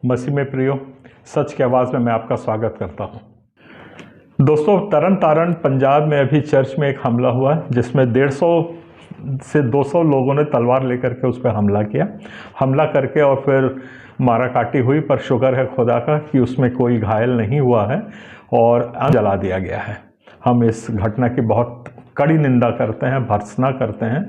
मसीह में प्रियो, सच की आवाज़ में मैं आपका स्वागत करता हूं। दोस्तों, तरन तारण पंजाब में अभी चर्च में एक हमला हुआ है जिसमें 150 से 200 लोगों ने तलवार लेकर के उस पर हमला किया। हमला करके और फिर मारा काटी हुई, पर शुक्र है खुदा का कि उसमें कोई घायल नहीं हुआ है और जला दिया गया है। हम इस घटना की बहुत कड़ी निंदा करते हैं, भर्त्सना करते हैं,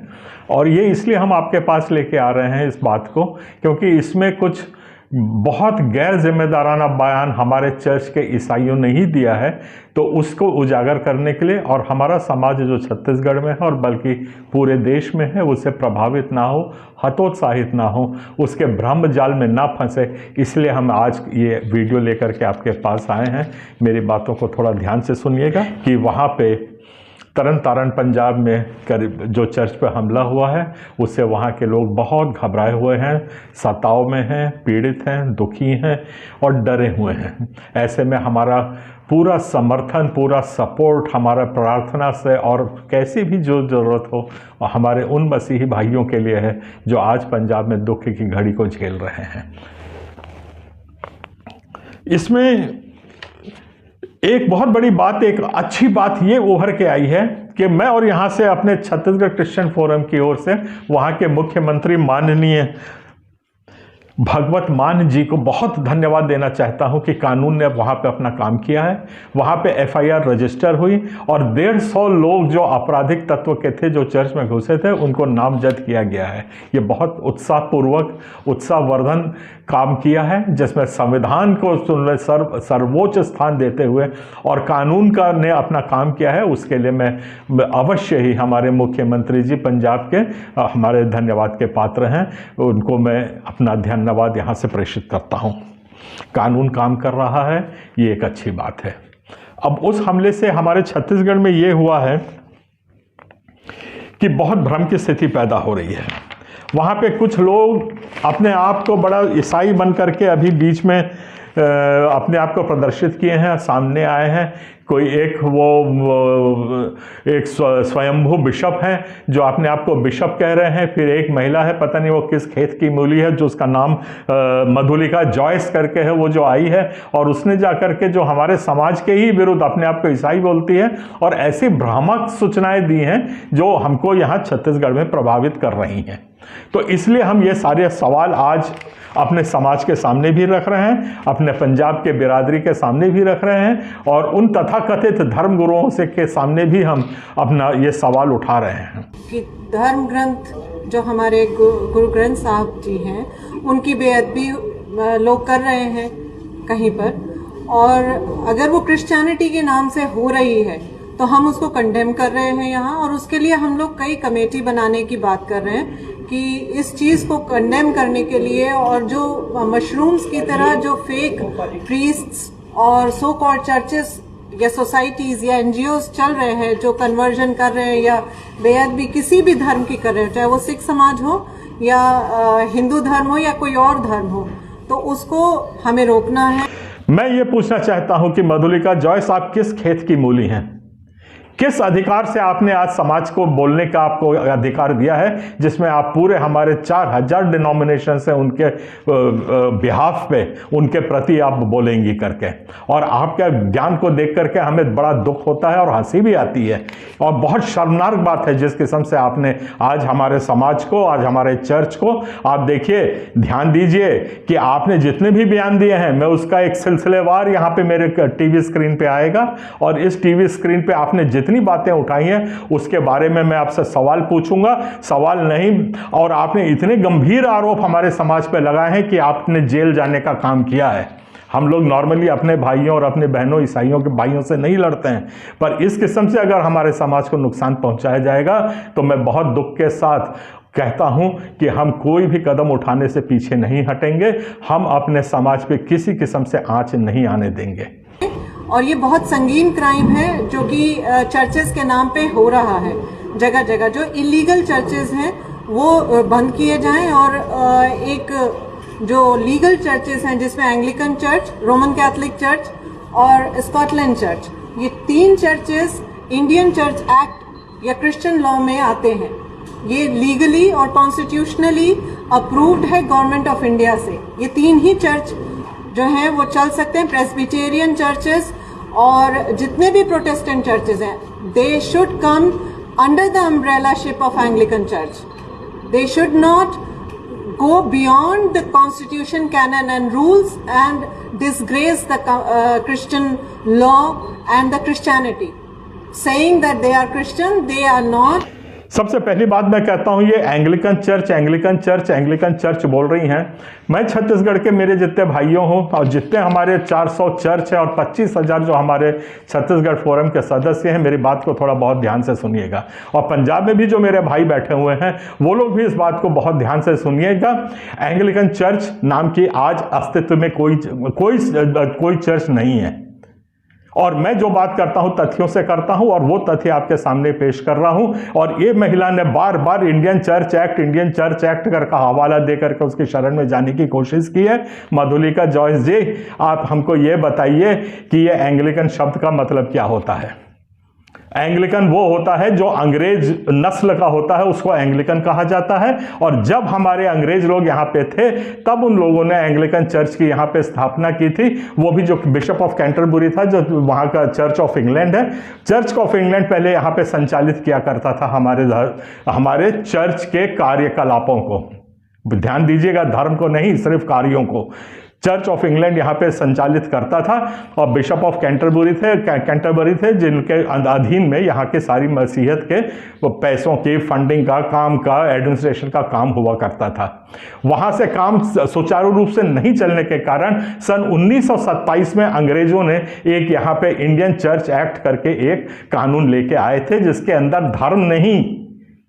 और ये इसलिए हम आपके पास लेके आ रहे हैं इस बात को क्योंकि इसमें कुछ बहुत गैर जिम्मेदाराना बयान हमारे चर्च के ईसाइयों ने ही दिया है। तो उसको उजागर करने के लिए, और हमारा समाज जो छत्तीसगढ़ में है और बल्कि पूरे देश में है, उससे प्रभावित ना हो, हतोत्साहित ना हो, उसके भ्रम जाल में ना फंसे, इसलिए हम आज ये वीडियो लेकर के आपके पास आए हैं। मेरी बातों को थोड़ा ध्यान से सुनिएगा कि वहाँ पे तरन तारण पंजाब में करीब जो चर्च पर हमला हुआ है उससे वहाँ के लोग बहुत घबराए हुए हैं, सताव में हैं, पीड़ित हैं, दुखी हैं और डरे हुए हैं। ऐसे में हमारा पूरा समर्थन, पूरा सपोर्ट हमारा प्रार्थना से और कैसी भी जो ज़रूरत हो हमारे उन मसीही भाइयों के लिए है जो आज पंजाब में दुख की घड़ी को झेल रहे हैं। इसमें एक बहुत बड़ी बात, एक अच्छी बात ये उभर के आई है कि मैं और यहाँ से अपने छत्तीसगढ़ क्रिश्चियन फोरम की ओर से वहाँ के मुख्यमंत्री माननीय भगवत मान जी को बहुत धन्यवाद देना चाहता हूं कि कानून ने वहां पे अपना काम किया है। वहां पे FIR रजिस्टर हुई और 150 लोग जो आपराधिक तत्व के थे जो चर्च में घुसे थे उनको नामजद किया गया है। ये बहुत उत्साहपूर्वक, उत्साहवर्धन काम किया है जिसमें संविधान को सर्वोच्च स्थान देते हुए और कानून का ने अपना काम किया है। उसके लिए मैं अवश्य ही हमारे मुख्यमंत्री जी पंजाब के हमारे धन्यवाद के पात्र हैं। उनको मैं अपना धन्यवाद यहाँ से प्रेषित करता हूँ। कानून काम कर रहा है, ये एक अच्छी बात है। अब उस हमले से हमारे छत्तीसगढ़ में ये हुआ है कि बहुत भ्रम की स्थिति पैदा हो रही है। वहाँ पे कुछ लोग अपने आप को बड़ा ईसाई बन करके अभी बीच में अपने आप को प्रदर्शित किए हैं, सामने आए हैं। कोई एक एक स्वयंभू बिशप हैं जो अपने आप को बिशप कह रहे हैं। फिर एक महिला है, पता नहीं वो किस खेत की मूली है, जो उसका नाम मधुलिका जॉयस करके है, वो जो आई है और उसने जा करके जो हमारे समाज के ही विरुद्ध अपने आप को ईसाई बोलती है और ऐसी भ्रामक सूचनाएं दी हैं जो हमको यहाँ छत्तीसगढ़ में प्रभावित कर रही हैं। तो इसलिए हम ये सारे सवाल आज अपने समाज के सामने भी रख रहे हैं, अपने पंजाब के बिरादरी के सामने भी रख रहे हैं और उन तथाकथित धर्म गुरुओं से के सामने भी हम अपना ये सवाल उठा रहे हैं कि धर्म ग्रंथ जो हमारे गुरु ग्रंथ साहब जी हैं उनकी बेअदबी लोग कर रहे हैं कहीं पर, और अगर वो क्रिश्चियनिटी के नाम से हो रही है तो हम उसको कंडेम कर रहे हैं यहाँ। और उसके लिए हम लोग कई कमेटी बनाने की बात कर रहे हैं कि इस चीज को कंडेम करने के लिए, और जो मशरूम्स की तरह जो फेक प्रीस्ट्स और सो कॉल्ड चर्चेस या सोसाइटीज या NGOs चल रहे हैं जो कन्वर्जन कर रहे हैं या बेअदबी किसी भी धर्म की कर रहे हैं, चाहे वो सिख समाज हो या हिंदू धर्म हो या कोई और धर्म हो, तो उसको हमें रोकना है। मैं ये पूछना चाहता हूं कि मधुलिका जॉयस, आप किस खेत की मूली हैं? किस अधिकार से आपने आज समाज को बोलने का आपको अधिकार दिया है जिसमें आप पूरे हमारे 4000 डिनोमिनेशन से उनके बिहाफ पे, उनके प्रति आप बोलेंगी करके? और आपके ज्ञान को देख करके हमें बड़ा दुख होता है और हंसी भी आती है और बहुत शर्मनाक बात है जिस किस्म से आपने आज हमारे समाज को, आज हमारे चर्च को, आप देखिए, ध्यान दीजिए कि आपने जितने भी बयान दिए हैं, मैं उसका एक सिलसिलेवार यहाँ पे मेरे TV स्क्रीन पे आएगा और इस TV स्क्रीन पे आपने जितनी बातें उठाई हैं उसके बारे में मैं आपसे सवाल पूछूंगा। सवाल नहीं, और आपने इतने गंभीर आरोप हमारे समाज पे लगाए हैं कि आपने जेल जाने का काम किया है। हम लोग नॉर्मली अपने भाइयों और अपने बहनों ईसाइयों के भाइयों से नहीं लड़ते हैं, पर इस किस्म से अगर हमारे समाज को नुकसान पहुंचाया जाएगा तो मैं बहुत दुख के साथ कहता हूं कि हम कोई भी कदम उठाने से पीछे नहीं हटेंगे। हम अपने समाज पे किसी किस्म से आंच नहीं आने देंगे। और ये बहुत संगीन क्राइम है जो कि चर्चेस के नाम पे हो रहा है जगह जगह। जो इलीगल चर्चेस हैं वो बंद किए जाएं और एक जो लीगल चर्चेस हैं जिसमें Anglican church, Roman Catholic church और स्कॉटलैंड चर्च, ये 3 चर्चेस इंडियन चर्च एक्ट या क्रिश्चियन लॉ में आते हैं। ये लीगली और कॉन्स्टिट्यूशनली अप्रूव्ड है गवर्नमेंट ऑफ इंडिया से। ये 3 ही चर्च जो हैं वो चल सकते हैं। प्रेस्बिटेरियन चर्चेस और जितने भी प्रोटेस्टेंट चर्चेस हैं, they should come under the umbrellaship of Anglican church. They should not go beyond the constitution, canon and rules and disgrace the Christian law and the Christianity, saying that they are Christian, they are not. सबसे पहली बात मैं कहता हूं, ये Anglican church बोल रही हैं। मैं छत्तीसगढ़ के मेरे जितने भाइयों हो और जितने हमारे 400 चर्च है और 25,000 जो हमारे छत्तीसगढ़ फोरम के सदस्य हैं, मेरी बात को थोड़ा बहुत ध्यान से सुनिएगा। और पंजाब में भी जो मेरे भाई बैठे हुए हैं वो लोग भी इस बात को बहुत ध्यान से सुनिएगा। एंग्लिकन चर्च नाम की आज अस्तित्व में कोई चर्च नहीं है। और मैं जो बात करता हूं तथ्यों से करता हूं और वो तथ्य आपके सामने पेश कर रहा हूं। और ये महिला ने बार बार इंडियन चर्च एक्ट का हवाला देकर के उसकी शरण में जाने की कोशिश की है। मधुलिका जॉयस जी, आप हमको ये बताइए कि ये एंग्लिकन शब्द का मतलब क्या होता है। एंग्लिकन वो होता है जो अंग्रेज नस्ल का होता है, उसको एंग्लिकन कहा जाता है। और जब हमारे अंग्रेज लोग यहाँ पे थे तब उन लोगों ने एंग्लिकन चर्च की यहाँ पे स्थापना की थी। वो भी जो बिशप ऑफ कैंटरबरी था, जो वहाँ का चर्च ऑफ इंग्लैंड है, चर्च ऑफ इंग्लैंड पहले यहाँ पे संचालित किया करता था हमारे चर्च के कार्यकलापों को। ध्यान दीजिएगा, धर्म को नहीं, सिर्फ कार्यों को। चर्च ऑफ इंग्लैंड यहाँ पे संचालित करता था और बिशप ऑफ कैंटरबरी थे जिनके अधीन में यहाँ के सारी मसीहत के पैसों की फंडिंग का, काम का, एडमिनिस्ट्रेशन का काम हुआ करता था। वहाँ से काम सुचारू रूप से नहीं चलने के कारण सन 1927 में अंग्रेजों ने एक यहाँ पे इंडियन चर्च एक्ट करके एक कानून लेके आए थे, जिसके अंदर धर्म नहीं,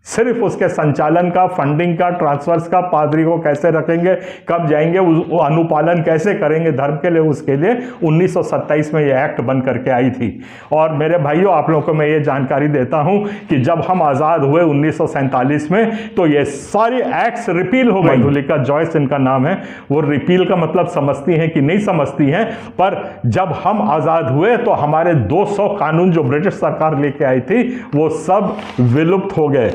सिर्फ उसके संचालन का, फंडिंग का, ट्रांसफर्स का, पादरी को कैसे रखेंगे, कब जाएंगे, वो अनुपालन कैसे करेंगे धर्म के लिए, उसके लिए 1927 में ये एक्ट बन करके आई थी। और मेरे भाइयों, आप लोगों को मैं ये जानकारी देता हूं कि जब हम आज़ाद हुए 1947 में तो ये सारे एक्ट्स रिपील हो गए। मधुलिका जॉयस इनका नाम है। वो रिपील का मतलब समझती हैं कि नहीं समझती हैं, पर जब हम आज़ाद हुए तो हमारे 200 कानून जो ब्रिटिश सरकार लेके आई थी वो सब विलुप्त हो गए,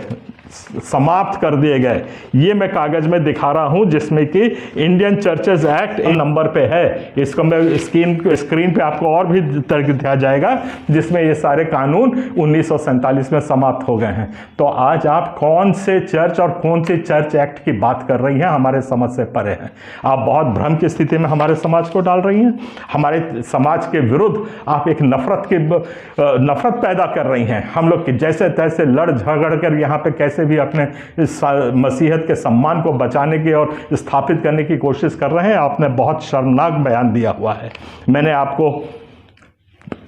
समाप्त कर दिए गए। ये मैं कागज में दिखा रहा हूं जिसमें कि इंडियन चर्चेज एक्ट नंबर पे है। इसको मैं स्क्रीन पे आपको और भी दिखाया जाएगा, जिसमें ये सारे कानून 1947 में समाप्त हो गए हैं। तो आज आप कौन से चर्च और कौन से चर्च एक्ट की बात कर रही हैं, हमारे समझ से परे हैं। आप बहुत भ्रम की स्थिति में हमारे समाज को डाल रही हैं। हमारे समाज के विरुद्ध आप एक नफरत पैदा कर रही हैं। हम लोग जैसे तैसे लड़ झगड़ कर यहाँ पे कैसे भी अपने इस मसीहत के सम्मान को बचाने की और स्थापित करने की कोशिश कर रहे हैं। आपने बहुत शर्मनाक बयान दिया हुआ है। मैंने आपको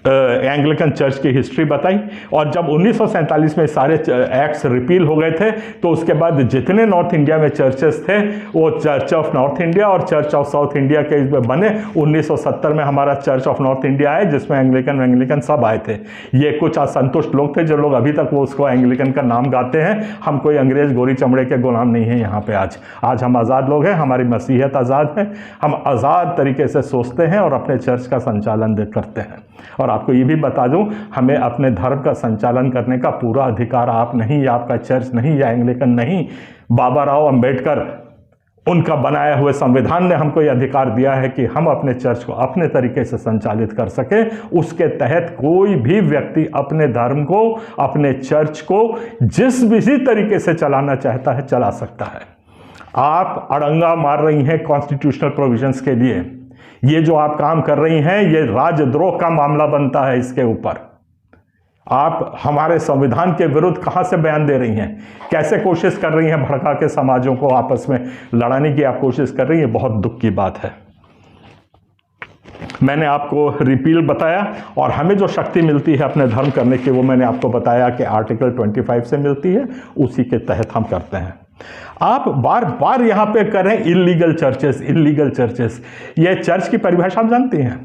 एंग्लिकन चर्च की हिस्ट्री बताई और जब 1947 में सारे एक्ट्स रिपील हो गए थे तो उसके बाद जितने नॉर्थ इंडिया में चर्चेस थे वो चर्च ऑफ नॉर्थ इंडिया और चर्च ऑफ साउथ इंडिया के बने। 1970 में हमारा चर्च ऑफ नॉर्थ इंडिया है जिसमें एंग्लिकन सब आए थे। ये कुछ असंतुष्ट लोग थे जो लोग अभी तक वो उसको एंग्लिकन का नाम गाते हैं। हम कोई अंग्रेज गोरी चमड़े के गुलाम नहीं है यहाँ पे। आज हम आज़ाद लोग हैं, हमारी मसीहत आज़ाद है। हम आज़ाद तरीके से सोचते हैं और अपने चर्च का संचालन करते हैं। और आपको ये भी बता दूं, हमें अपने धर्म का संचालन करने का पूरा अधिकार आप नहीं, या आपका चर्च नहीं, या एंग्लिकन नहीं, बाबा राव अंबेडकर उनका बनाया हुए संविधान ने हमको ये अधिकार दिया है कि हम अपने चर्च को अपने तरीके से संचालित कर सके। उसके तहत कोई भी व्यक्ति अपने धर्म को, अपने चर्च को जिस भी तरीके से चलाना चाहता है चला सकता है। आप अड़ंगा मार रही हैं कॉन्स्टिट्यूशनल प्रोविजंस के लिए। ये जो आप काम कर रही हैं ये राजद्रोह का मामला बनता है। इसके ऊपर आप हमारे संविधान के विरुद्ध कहां से बयान दे रही हैं, कैसे कोशिश कर रही हैं भड़का के समाजों को आपस में लड़ाने की आप कोशिश कर रही हैं। बहुत दुख की बात है। मैंने आपको रिपील बताया और हमें जो शक्ति मिलती है अपने धर्म करने की वो मैंने आपको बताया कि आर्टिकल 25 से मिलती है, उसी के तहत हम करते हैं। आप बार बार यहां पे कर रहे हैं इलीगल चर्चेस। ये चर्च की परिभाषा आप जानती हैं,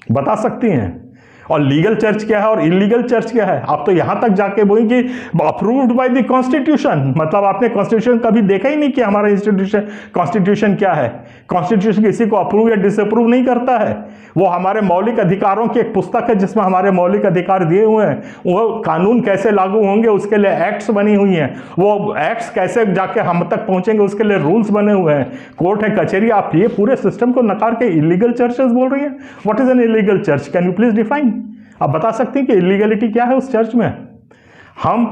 बता सकती हैं? और लीगल चर्च क्या है और इलीगल चर्च क्या है? आप तो यहां तक जाके बोलेंगे अप्रूव्ड बाय द कॉन्स्टिट्यूशन, मतलब आपने कॉन्स्टिट्यूशन कभी देखा ही नहीं कि हमारा इंस्टीट्यूशन कॉन्स्टिट्यूशन क्या है। कॉन्स्टिट्यूशन किसी को अप्रूव या डिसअप्रूव नहीं करता है, वो हमारे मौलिक अधिकारों की एक पुस्तक है जिसमें हमारे मौलिक अधिकार दिए हुए हैं। वो कानून कैसे लागू होंगे उसके लिए एक्ट्स बनी हुई हैं, वो एक्ट्स कैसे जाके हम तक पहुंचेंगे उसके लिए रूल्स बने हुए हैं, कोर्ट है, कचहरी। आप ये पूरे सिस्टम को नकार के इलीगल चर्चेस बोल रही हैं। What is an illegal church? Can you please define? आप बता सकते हैं कि इलीगलिटी क्या है उस चर्च में? हम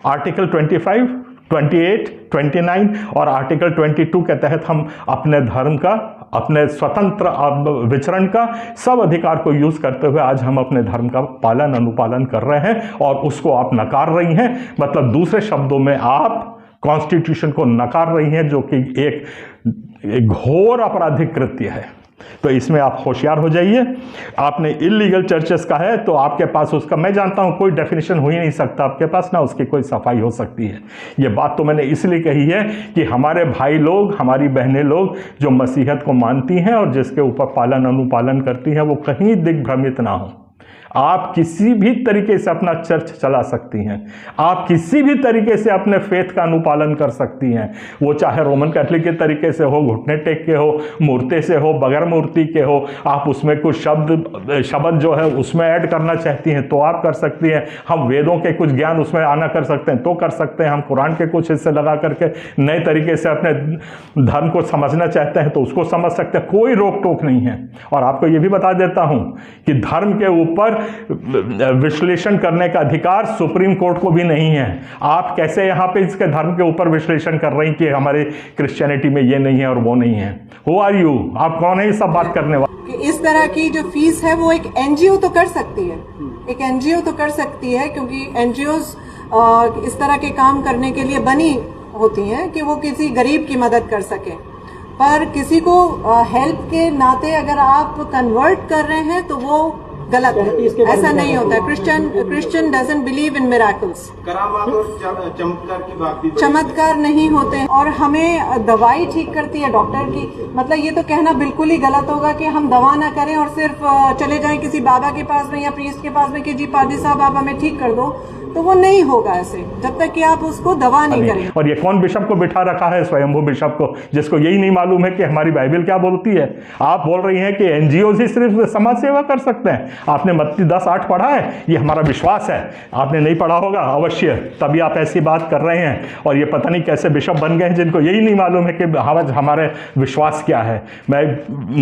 आर्टिकल 25, 28, 29 और आर्टिकल 22 के तहत हम अपने धर्म का, अपने स्वतंत्र विचरण का सब अधिकार को यूज करते हुए आज हम अपने धर्म का पालन अनुपालन कर रहे हैं और उसको आप नकार रही हैं। मतलब दूसरे शब्दों में आप कॉन्स्टिट्यूशन को नकार रही हैं, जो कि एक घोर आपराधिक कृत्य है। तो इसमें आप होशियार हो जाइए। आपने इलीगल चर्चेस का है तो आपके पास उसका, मैं जानता हूं कोई डेफिनेशन हो ही नहीं सकता आपके पास, ना उसकी कोई सफाई हो सकती है। ये बात तो मैंने इसलिए कही है कि हमारे भाई लोग, हमारी बहनें लोग जो मसीहत को मानती हैं और जिसके ऊपर पालन अनुपालन करती हैं, वो कहीं दिग्भ्रमित ना हो। आप किसी भी तरीके से अपना चर्च चला सकती हैं, आप किसी भी तरीके से अपने फेथ का अनुपालन कर सकती हैं, वो चाहे रोमन कैथोलिक के तरीके से हो, घुटने टेक के हो, मूर्ति से हो, बगैर मूर्ति के हो। आप उसमें कुछ शब्द जो है उसमें ऐड करना चाहती हैं तो आप कर सकती हैं। हम वेदों के कुछ ज्ञान उसमें आना कर सकते हैं तो कर सकते हैं। हम कुरान के कुछ हिस्से लगा करके नए तरीके से अपने धर्म को समझना चाहते हैं तो उसको समझ सकते हैं, कोई रोक टोक नहीं है। और आपको ये भी बता देता हूं कि धर्म के ऊपर विश्लेषण करने का अधिकार सुप्रीम कोर्ट को भी नहीं है। आप कैसे यहां पे इसके धर्म के ऊपर विश्लेषण कर रही कि हमारे क्रिश्चियनिटी में ये नहीं है और वो नहीं है? Who are you? आप कौन है ये सब बात करने वाले? इस तरह की जो फीस है वो एक एनजीओ तो कर सकती है, एक एनजीओ तो कर सकती है, क्योंकि एनजीओज इस तरह के काम करने के लिए बनी होती हैं कि वो किसी गरीब की मदद कर सके। पर किसी को हेल्प के नाते अगर आप कन्वर्ट कर रहे हैं तो वो गलत है, ऐसा नहीं होता है। Christian doesn't believe in miracles. करामात और चमत्कार की बात भी, चमत्कार नहीं होते हैं। और हमें दवाई ठीक करती है डॉक्टर की, मतलब ये तो कहना बिल्कुल ही गलत होगा कि हम दवा ना करें और सिर्फ चले जाएं किसी बाबा के पास में या प्रीस्ट के पास में कि जी पादी साहब आप हमें ठीक कर दो, तो वो नहीं होगा ऐसे जब तक कि आप उसको दवा नहीं करें। और ये कौन बिशप को बिठा रखा है, स्वयंभू बिशप को, जिसको यही नहीं मालूम है कि हमारी बाइबल क्या बोलती है? आप बोल रही हैं कि एनजीओ ही सिर्फ समाज सेवा कर सकते हैं। आपने मत्ती 10:8 पढ़ा है? ये हमारा विश्वास है। आपने नहीं पढ़ा होगा अवश्य, तभी आप ऐसी बात कर रहे हैं। और ये पता नहीं कैसे बिशप बन गए हैं जिनको यही नहीं मालूम है कि हमारे विश्वास क्या है। मैं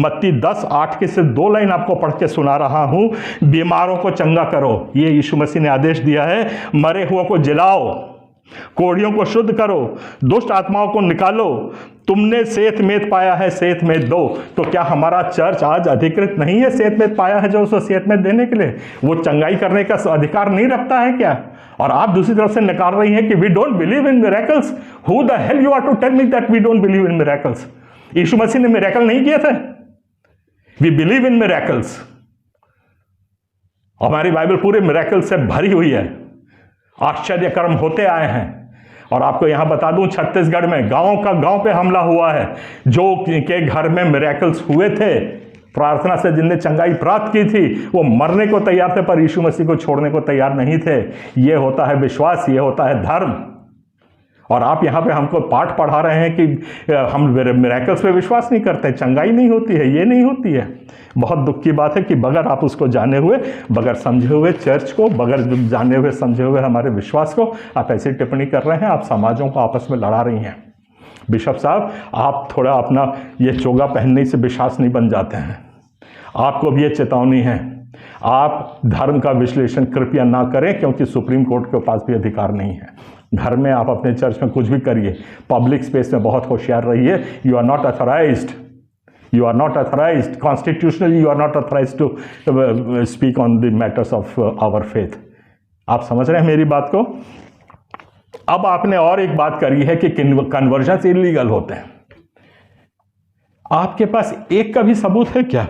मत्ती 10:8 के सिर्फ 2 लाइन आपको पढ़ के सुना रहा हूं। बीमारों को चंगा करो, ये यीशु मसीह ने आदेश दिया है। मरे हुओं को जिलाओ, कोढ़ियों को शुद्ध करो, दुष्ट आत्माओं को निकालो, तुमने सेत मेत पाया है सेत मेत दो। तो क्या हमारा चर्च आज अधिकृत नहीं है सेत मेत पाया है जो उसको सेत मेत देने के लिए? वो चंगाई करने का अधिकार नहीं रखता है क्या? और आप दूसरी तरफ से नकार रही हैं कि we don't believe in miracles. Who the hell you are to tell me that we don't believe in miracles? Yeshu Masih ने मिरेकल नहीं किए थे? We believe in miracles. हमारी बाइबल पूरे मिरेकल से भरी हुई है, आश्चर्य कर्म होते आए हैं। और आपको यहां बता दूं, छत्तीसगढ़ में गांव का गांव पे हमला हुआ है, जो के घर में मिरेकल्स हुए थे, प्रार्थना से जिनने चंगाई प्राप्त की थी, वो मरने को तैयार थे पर यीशु मसीह को छोड़ने को तैयार नहीं थे। ये होता है विश्वास, ये होता है धर्म। और आप यहाँ पे हमको पाठ पढ़ा रहे हैं कि हम मिरेकल्स पे विश्वास नहीं करते, चंगाई नहीं होती है, ये नहीं होती है। बहुत दुख की बात है कि बगैर आप उसको जाने हुए, बगैर समझे हुए चर्च को, बगैर जाने हुए समझे हुए हमारे विश्वास को आप ऐसी टिप्पणी कर रहे हैं। आप समाजों को आपस में लड़ा रही हैं। बिशप साहब, आप थोड़ा अपना ये चोगा पहनने से विश्वास नहीं बन जाते हैं। आपको भी ये चेतावनी है, आप धर्म का विश्लेषण कृपया ना करें, क्योंकि सुप्रीम कोर्ट के पास भी अधिकार नहीं है। घर में आप अपने चर्च में कुछ भी करिए, पब्लिक स्पेस में बहुत होशियार रहिए। You are not authorized, you are not authorized constitutionally, you are not authorized to speak on the matters of our faith। आप समझ रहे हैं मेरी बात को? अब आपने और एक बात करी है कि कन्वर्जन इलीगल होते हैं। आपके पास एक का भी सबूत है क्या?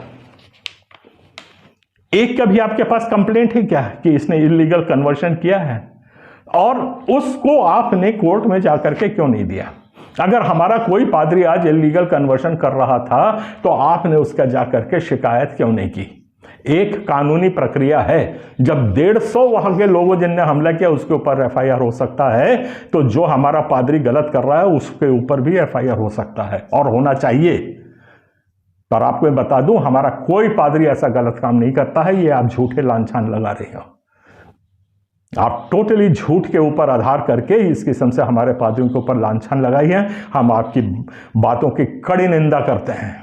एक का भी आपके पास कंप्लेंट है क्या कि इसने इलीगल कन्वर्जन किया है? और उसको आपने कोर्ट में जाकर के क्यों नहीं दिया? अगर हमारा कोई पादरी आज इलीगल कन्वर्शन कर रहा था तो आपने उसका जाकर के शिकायत क्यों नहीं की? एक कानूनी प्रक्रिया है। जब 150 वहां के लोगों जिनने हमला किया उसके ऊपर एफआईआर हो सकता है, तो जो हमारा पादरी गलत कर रहा है उसके ऊपर भी एफआईआर हो सकता है और होना चाहिए। पर आपको मैं बता दूं, हमारा कोई पादरी ऐसा गलत काम नहीं करता है। ये आप झूठे लांछन लगा रहे हो, आप टोटली झूठ के ऊपर आधार करके इस किस्म से हमारे पादरियों के ऊपर लांछन लगाई है। हम आपकी बातों की कड़ी निंदा करते हैं,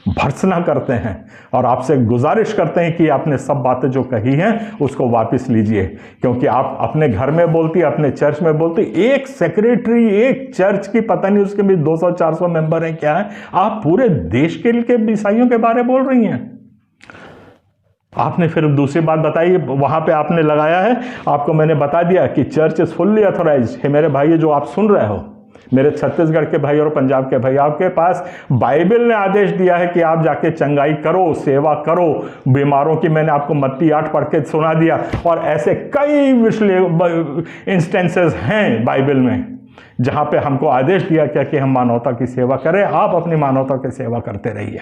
भर्त्सना करते हैं और आपसे गुजारिश करते हैं कि आपने सब बातें जो कही हैं उसको वापस लीजिए, क्योंकि आप अपने घर में बोलती, अपने चर्च में बोलती, एक सेक्रेटरी एक चर्च की, पता नहीं उसके भी 200-400 मेंबर हैं क्या है, आप पूरे देश के ईसाइयों के बारे में बोल रही हैं। आपने फिर दूसरी बात बताई, वहां पे आपने लगाया है, आपको मैंने बता दिया कि चर्च इज फुल्ली ऑथोराइज्ड है। मेरे भाई जो आप सुन रहे हो, मेरे छत्तीसगढ़ के भाई और पंजाब के भाई, आपके पास बाइबल ने आदेश दिया है कि आप जाके चंगाई करो, सेवा करो बीमारों की। मैंने आपको मत्ती 8 पढ़ के सुना दिया और ऐसे कई इंस्टेंसेस हैं बाइबल में जहां पे हमको आदेश दिया क्या कि हम मानवता की सेवा करें। आप अपनी मानवता की सेवा करते रहिए।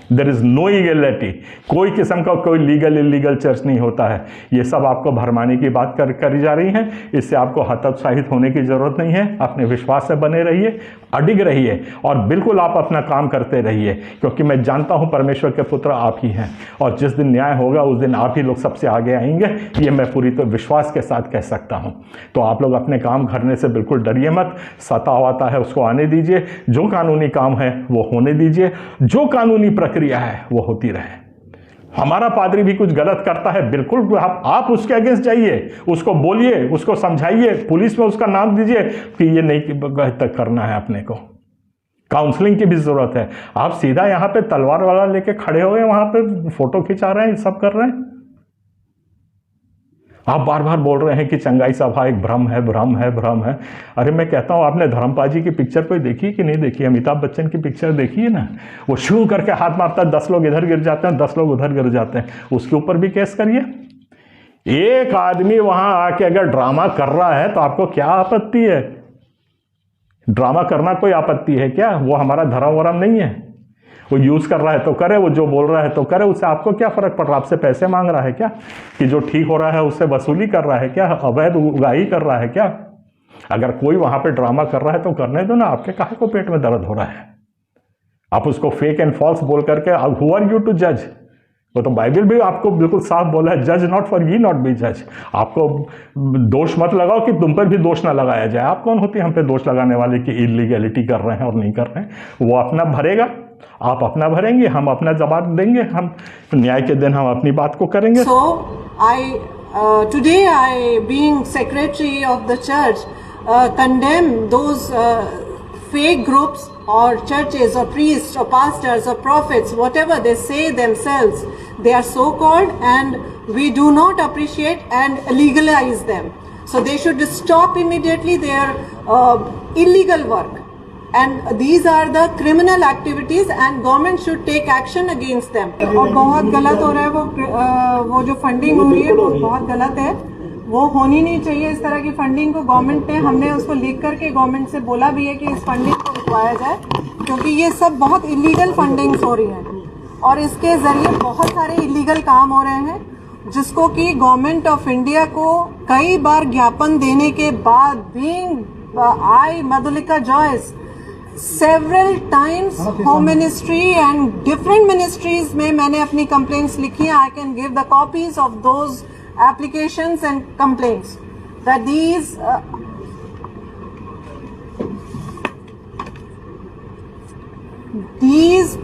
देयर इज नो इगेलिटी, कोई किस्म का कोई लीगल इलीगल चर्च नहीं होता है। ये सब आपको भरमाने की बात करी जा रही है, इससे आपको हतोत्साहित होने की जरूरत नहीं है। अपने विश्वास से बने रहिए, अडिग रहिए और बिल्कुल आप अपना काम करते रहिए, क्योंकि मैं जानता हूं परमेश्वर के पुत्र आप ही हैं और जिस दिन न्याय होगा उस दिन आप ही लोग सबसे आगे आएंगे, ये मैं पूरी तो विश्वास के साथ कह सकता हूं। तो आप लोग अपने काम करने से बिल्कुल डरिए मत, सताव आता है उसको आने दीजिए, जो कानूनी काम है वो होने दीजिए, जो कानूनी प्रक्रिया है वो होती रहे। हमारा पादरी भी कुछ गलत करता है, बिल्कुल आप उसके अगेंस्ट जाइए, उसको बोलिए, उसको समझाइए, पुलिस में उसका नाम दीजिए कि ये नहीं तक करना है अपने को। काउंसलिंग की भी जरूरत है। आप सीधा यहां पे तलवार वाला लेके खड़े हुए वहां पे फोटो खिंचा रहे हैं, सब कर रहे हैं। आप बार बार बोल रहे हैं कि चंगाई सभा एक भ्रम है, भ्रम है, भ्रम है। अरे मैं कहता हूं, आपने धर्मपाल जी की पिक्चर कोई देखी कि नहीं देखी? अमिताभ बच्चन की पिक्चर देखी है ना? वो शू करके हाथ मारता है, 10 लोग इधर गिर जाते हैं, 10 लोग उधर गिर जाते हैं, उसके ऊपर भी केस करिए। एक आदमी वहां आके अगर ड्रामा कर रहा है तो आपको क्या आपत्ति है? ड्रामा करना कोई आपत्ति है क्या? वो हमारा धर्म वरम नहीं है। वो यूज कर रहा है तो करे, वो जो बोल रहा है तो करे, उससे आपको क्या फर्क पड़ रहा है? आपसे पैसे मांग रहा है क्या? कि जो ठीक हो रहा है उससे वसूली कर रहा है क्या? अवैध उगाही कर रहा है क्या? अगर कोई वहां पे ड्रामा कर रहा है तो करने दो ना, आपके काहे को पेट में दर्द हो रहा है? आप उसको फेक एंड फॉल्स बोल करके, हु आर यू टू जज? वो तो बाइबल भी आपको बिल्कुल साफ बोला है, जज नॉट फॉर ये नॉट बी जज। आपको दोष मत लगाओ कि तुम पर भी दोष ना लगाया जाए। आप कौन होती है हम पे दोष लगाने वाले कि इलीगैलिटी कर रहे हैं और नहीं कर रहे हैं? वो अपना भरेगा, आप अपना भरेंगे, हम अपना जवाब देंगे, हम न्याय के दिन हम अपनी बात को करेंगे। So today I, being secretary of the church, condemn those fake groups or churches or priests or pastors or prophets, whatever they say themselves. They are so called and we do not appreciate and legalize them. So they should stop immediately their illegal work. And these are the criminal activities and government should take action against them. और बहुत गलत हो रहा है वो जो funding हो रही है वो बहुत गलत है, वो होनी नहीं चाहिए इस तरह की फंडिंग को। गवर्नमेंट ने, हमने उसको लिख करके गवर्नमेंट से बोला भी है कि इस फंडिंग को रुकवाया जाए, क्योंकि ये सब बहुत इलीगल फंडिंग्स हो रही है और इसके जरिए बहुत सारे इलीगल काम हो रहे हैं, जिसको कि गवर्नमेंट ऑफ इंडिया को कई बार ज्ञापन देने के बाद, being I Madhulika Joyce, several times home ministry and different ministries में मैंने अपनी complaints लिखी हैं. I can give the copies of those applications and complaints that these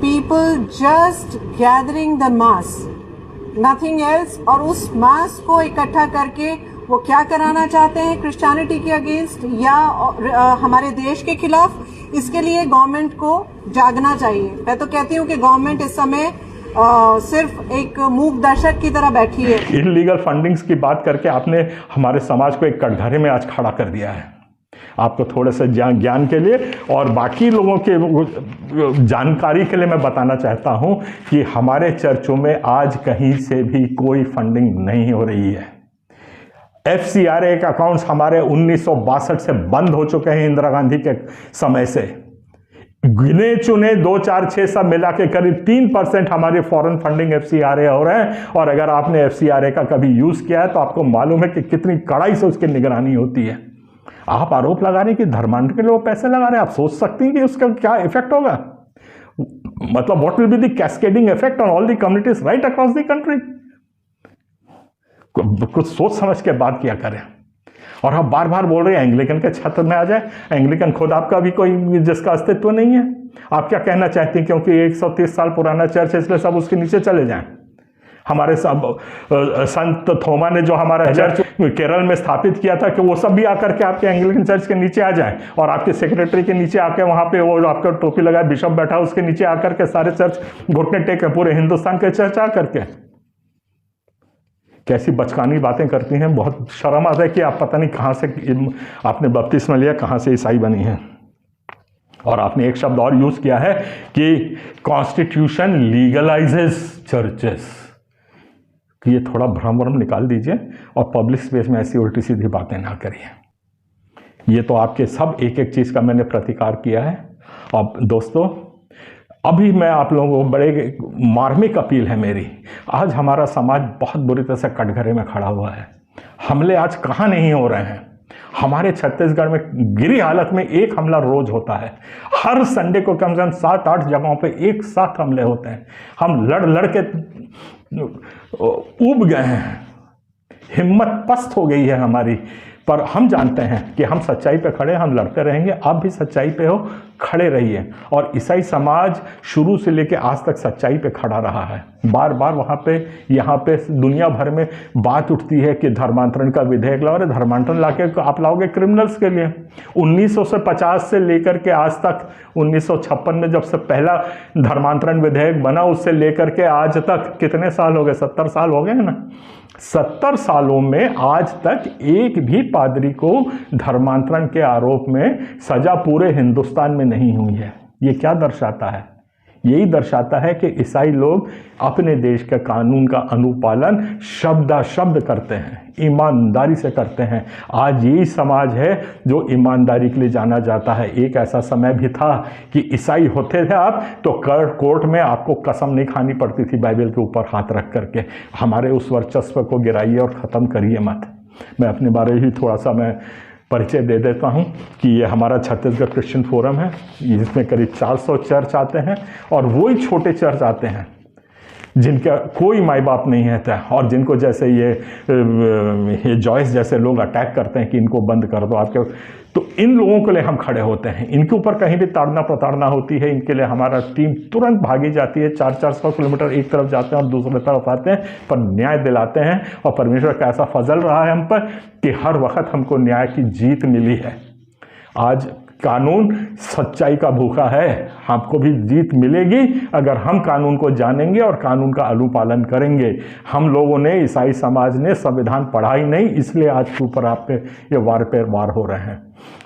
people just gathering the mass, nothing else. और उस mass को इकट्ठा करके वो क्या कराना चाहते हैं क्रिश्चियनिटी के अगेंस्ट या हमारे देश के खिलाफ, इसके लिए गवर्नमेंट को जागना चाहिए. मैं तो कहती हूँ कि गवर्नमेंट इस समय सिर्फ एक मूक दर्शक की तरह बैठी है. इलीगल फंडिंग्स की बात करके आपने हमारे समाज को एक कटघरे में आज खड़ा कर दिया है. आपको थोड़े से ज्ञान के लिए और बाकी लोगों के जानकारी के लिए मैं बताना चाहता हूं कि हमारे चर्चों में आज कहीं से भी कोई फंडिंग नहीं हो रही है. FCRA के अकाउंट्स हमारे 1962 से बंद हो चुके हैं, इंदिरा गांधी के समय से. गिने चुने 2, 4, 6 सब मिला के करीब 3% हमारे फॉरेन फंडिंग FCRA हो रहे हैं। और अगर आपने FCRA का कभी यूज किया है तो आपको मालूम है कि कितनी कड़ाई से उसकी निगरानी होती है। आप आरोप लगा रहे हैं कि धर्मांतरण के लिए वो पैसे लगा रहे हैं, आप सोच सकते हैं कि उसका क्या इफेक्ट होगा, मतलब what will be the cascading effect on all the communities right across the country. कुछ सोच समझ के बात किया करें। और आप बार बार बोल रहे हैं एंग्लिकन के छत्र में आ जाए। एंग्लिकन खुद आपका भी कोई जिसका अस्तित्व नहीं है। आप क्या कहना चाहते हैं क्योंकि 130 साल पुराना चर्च है इसलिए सब उसके नीचे चले जाएं? हमारे सब संत थोमा ने जो हमारा चर्च केरल में स्थापित किया था कि वो सब भी आकर के आपके एंग्लिकन चर्च के नीचे आ जाएं और आपके सेक्रेटरी के नीचे आके वहां पे वो आपका टोपी लगाए बिशप बैठा उसके नीचे आकर के सारे चर्च घुटने टेके, पूरे हिंदुस्तान के चर्च आकर के। कैसी बचकानी बातें करती हैं, बहुत शर्म आता है कि आप पता नहीं कहाँ से आपने बपतिस्मा लिया, कहाँ से ईसाई बनी है। और आपने एक शब्द और यूज किया है कि कॉन्स्टिट्यूशन लीगलाइजेस चर्चेस, कि ये थोड़ा भ्रम वर्म निकाल दीजिए और पब्लिक स्पेस में ऐसी उल्टी सीधी बातें ना करिए। ये तो आपके सब एक एक चीज़ का मैंने प्रतिकार किया है। अब दोस्तों अभी मैं आप लोगों को बड़े मार्मिक अपील है मेरी। आज हमारा समाज बहुत बुरी तरह से कटघरे में खड़ा हुआ है। हमले आज कहाँ नहीं हो रहे हैं। हमारे छत्तीसगढ़ में गिरी हालत में एक हमला रोज होता है। हर संडे को कम से कम 7-8 जगहों पे एक साथ हमले होते हैं। हम लड़ लड़ के ऊब गए हैं, हिम्मत पस्त हो गई है हमारी। पर हम जानते हैं कि हम सच्चाई पे खड़े, हम लड़ते रहेंगे। आप भी सच्चाई पे हो, खड़े रहिए। और ईसाई समाज शुरू से लेकर आज तक सच्चाई पे खड़ा रहा है। बार बार वहाँ पे यहाँ पे दुनिया भर में बात उठती है कि धर्मांतरण का विधेयक लाओ। अरे धर्मांतरण लाके आप लाओगे क्रिमिनल्स के लिए। 1950 से लेकर के आज तक 1956 में जब से पहला धर्मांतरण विधेयक बना उससे लेकर के आज तक कितने साल हो गए? 70 साल हो गए ना। 70 सालों में आज तक एक भी पादरी को धर्मांतरण के आरोप में सजा पूरे हिंदुस्तान में नहीं हुई है। ये क्या दर्शाता है? यही दर्शाता है कि ईसाई लोग अपने देश के कानून का अनुपालन शब्द करते हैं, ईमानदारी से करते हैं। आज यही समाज है जो ईमानदारी के लिए जाना जाता है। एक ऐसा समय भी था कि ईसाई होते थे आप तो कोर्ट में आपको कसम नहीं खानी पड़ती थी बाइबल के ऊपर हाथ रख करके। हमारे उस वर्चस्व को गिराइए और ख़त्म करिए मत। मैं अपने बारे में थोड़ा सा मैं परिचय दे देता हूं कि ये हमारा छत्तीसगढ़ क्रिश्चियन फोरम है। इसमें करीब 400 चर्च आते हैं और वही छोटे चर्च आते हैं जिनका कोई माई बाप नहीं है और जिनको जैसे ये जॉयस जैसे लोग अटैक करते हैं कि इनको बंद कर दो आपके, तो इन लोगों के लिए हम खड़े होते हैं। इनके ऊपर कहीं भी ताड़ना प्रताड़ना होती है, इनके लिए हमारा टीम तुरंत भागी जाती है। 400 किलोमीटर एक तरफ जाते हैं और दूसरी तरफ आते हैं, पर न्याय दिलाते हैं। और परमेश्वर का ऐसा फजल रहा है हम पर कि हर वक्त हमको न्याय की जीत मिली है। आज कानून सच्चाई का भूखा है, आपको भी जीत मिलेगी अगर हम कानून को जानेंगे और कानून का अनुपालन करेंगे। हम लोगों ने, ईसाई समाज ने संविधान पढ़ा ही नहीं, इसलिए आज के ऊपर आप पे ये वार पे वार हो रहे हैं।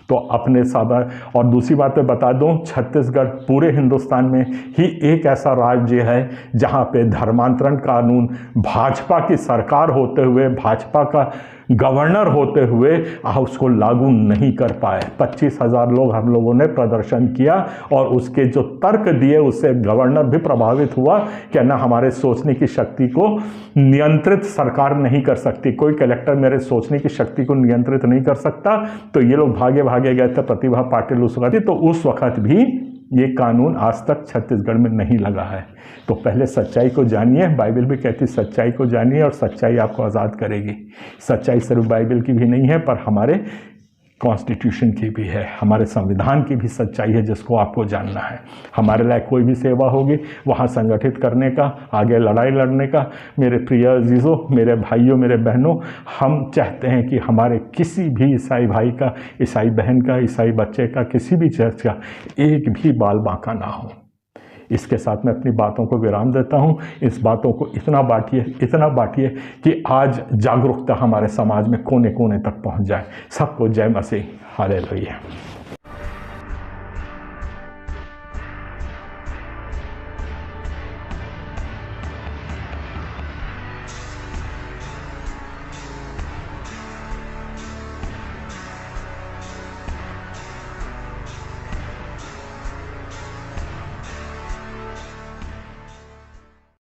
तो अपने साबर और दूसरी बात पे बता दूं, छत्तीसगढ़ पूरे हिंदुस्तान में ही एक ऐसा राज्य है जहां पे धर्मांतरण कानून भाजपा की सरकार होते हुए, भाजपा का गवर्नर होते हुए उसको लागू नहीं कर पाए। 25,000 लोग हम लोगों ने प्रदर्शन किया और उसके जो तर्क दिए उससे गवर्नर भी प्रभावित हुआ कि ना हमारे सोचने की शक्ति को नियंत्रित सरकार नहीं कर सकती, कोई कलेक्टर मेरे सोचने की शक्ति को नियंत्रित नहीं कर सकता। तो ये लोग भागे गए थे, प्रतिभा पाटिल उस वक्त। तो उस वक्त भी ये कानून आज तक छत्तीसगढ़ में नहीं लगा है। तो पहले सच्चाई को जानिए। बाइबल भी कहती है सच्चाई को जानिए और सच्चाई आपको आज़ाद करेगी। सच्चाई सिर्फ बाइबल की भी नहीं है पर हमारे कॉन्स्टिट्यूशन की भी है, हमारे संविधान की भी सच्चाई है जिसको आपको जानना है। हमारे लायक कोई भी सेवा होगी वहाँ संगठित करने का, आगे लड़ाई लड़ने का। मेरे प्रिय अजीज़ों, मेरे भाइयों, मेरे बहनों, हम चाहते हैं कि हमारे किसी भी ईसाई भाई का, ईसाई बहन का, ईसाई बच्चे का, किसी भी चर्च का एक भी बाल बांका ना हो। इसके साथ मैं अपनी बातों को विराम देता हूँ। इस बातों को इतना बांटिए कि आज जागरूकता हमारे समाज में कोने कोने तक पहुँच जाए। सबको जय मसीह। हालेलुया।